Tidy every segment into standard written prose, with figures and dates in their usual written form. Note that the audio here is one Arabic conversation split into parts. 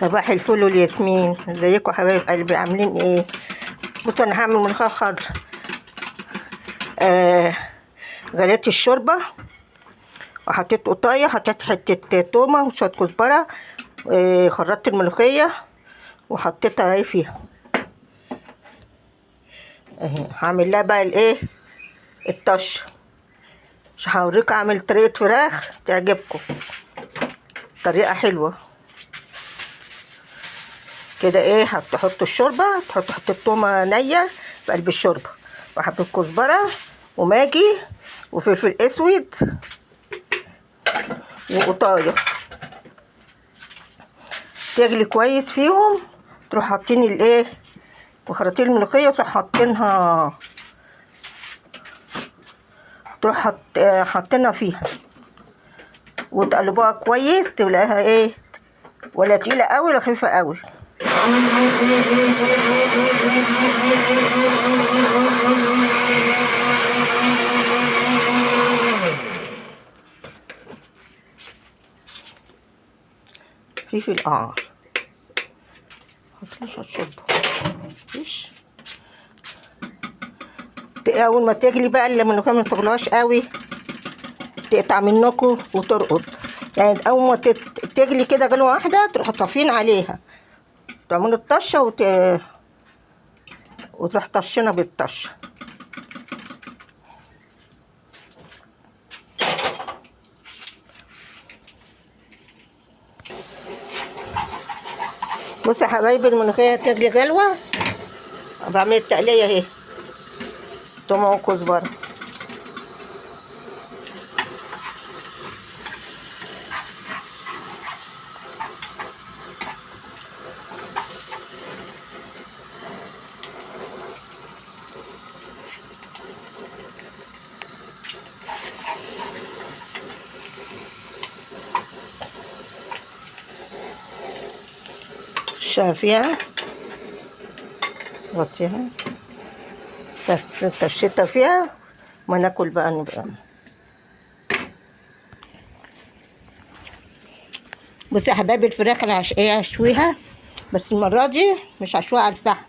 صباح الفل والياسمين، ازيكم حبايب قلبي؟ عاملين ايه؟ بصوا انا هعمل ملوخيه خضرا. غليت الشوربه وحطيت قطايه، حطيت حته تومه وشويه كزبره. خرطت الملوخيه وحطيتها اهي فيها اهي. هعمل لها بقى الايه، الطشه. مش هوريكم اعمل طريقه فراخ تعجبكم، طريقه حلوه كده. ايه، هتحطوا الشوربه، تحطوا حته تومه نيه في قلب الشوربه، وحبه كزبره وماجي وفلفل اسود وقطايه، تغلي كويس فيهم. تروح حاطين الايه، وخراطيم الملوخيه، تروح حاطينها، تروح حاطينها فيها وتقلبوها كويس. تلاقيها ايه، ولا تقيله قوي ولا خفيفه قوي. فلفل القعر حطليش هتشربه. مفيش، اول ما تغلي بقى الملوخيه ما تغلاش قوي، تقطع منكم وترقد. يعني اول ما تغلي كده غلوه واحده، تروحوا طافين عليها، تعملوا الطشه وتروح طشنا بالطشه. بصوا يا حبايبي، الملوخيه تغلي غلوه، بعمل التقليه اهي، تومه وكزبره. فيها غطيها بس، طشيتها فيها. ما ناكل بقى نبقى. بصي يا حبايبي، الفراخ انا هشويها، بس المره دي مش هشويها على الفحم،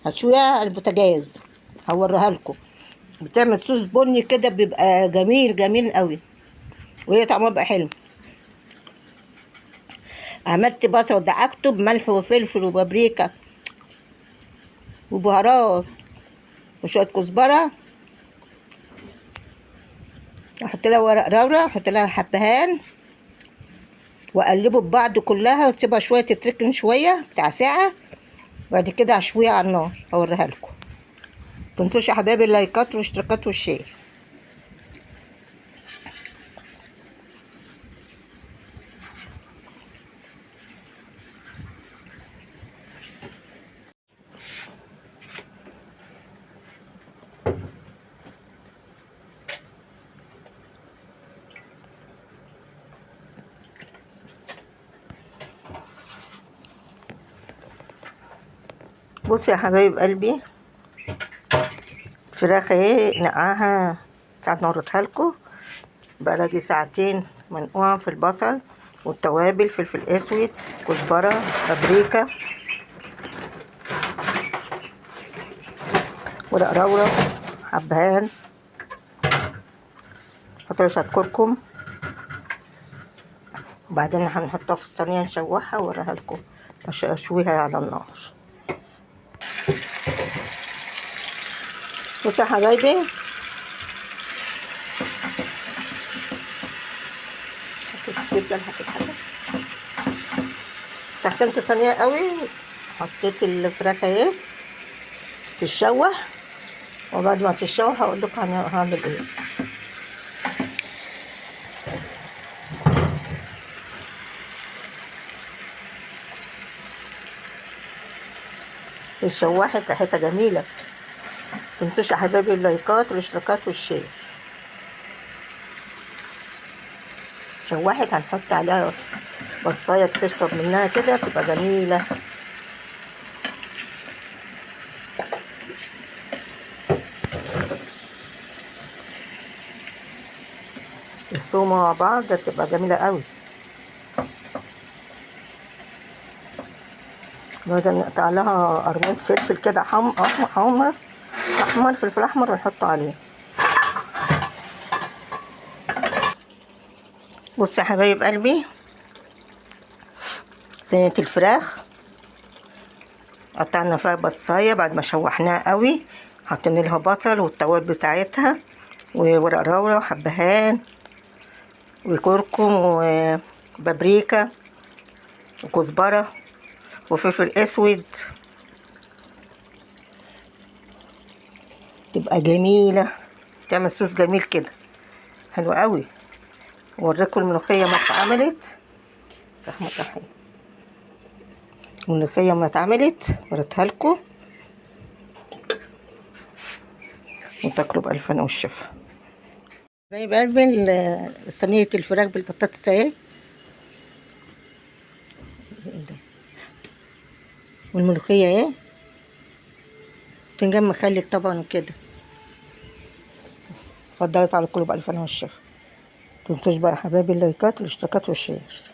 هشويها على البوتاجاز. هوريها لكم، بتعمل صوص بني كده، بيبقى جميل جميل قوي، وهي طعمها بقى حلو. عملت بصل ودعكته بملح وفلفل وبابريكا وبهارات وشويه كزبره، احط لها ورق لورا، احط لها حبهان، واقلبه ببعض كلها، واسيبها شويه تتركن شويه بتاع ساعه. بعد كده هشويها على النار، هوريها لكم. متنسوش يا حبايبي اللايكات والاشتراكات والشير. بصوا يا حبايب قلبي، الفراخ اهي نقعها ساعة ما وريتها لكم، بقى لها ساعتين منقوعة في البصل والتوابل، فلفل اسود، كزبرة، بابريكا، ورق لورا، حبهان، حط رشة كركم. وبعدين هنحطها في الصينية نشوحها واوريها لكم، اشويها على النار. بصوا يا حبايبي، سخنت الصينية قوي، حطيت الفراخ اهي تتشوح، وبعد ما تتشوح هقول لكم هعمل ايه. اتشوحت ريحتها جميله. متنسوش يا حبايبي اللايكات والاشتراكات والشير. شوحت، هنحط عليها بصايه تشرب منها كده، تبقى جميله. الثوم مع بعض تبقى جميله قوي. بعدين نقطع لها قرنين فلفل كده احمر، فلفل احمر ونحطه عليه. بص يا حبايب قلبي، صينية الفراخ قطعنا فيها بطايه بعد ما شوحناها قوي، حطينا لها بصل والتوابل بتاعتها وورق لورا وحبهان وكركم وبابريكا وكزبره وفلفل اسود. تبقى جميله، تعمل صوص جميل كده حلو قوي. اوريكم الملوخيه ما اتعملت. زحمه صحيح، الملوخيه ما اتعملت وريتها لكم، وتاكلوا بألف هنا والشفا. حبايب قلبي، صينيه الفراخ بالبطاطس اهي، والملوخيه اهي، بتنجان مخلل طبعا كده. اتفضلوا على كله بألف هنا والشفا. متنسوش بقى يا حبايبي اللايكات والاشتراكات والشير.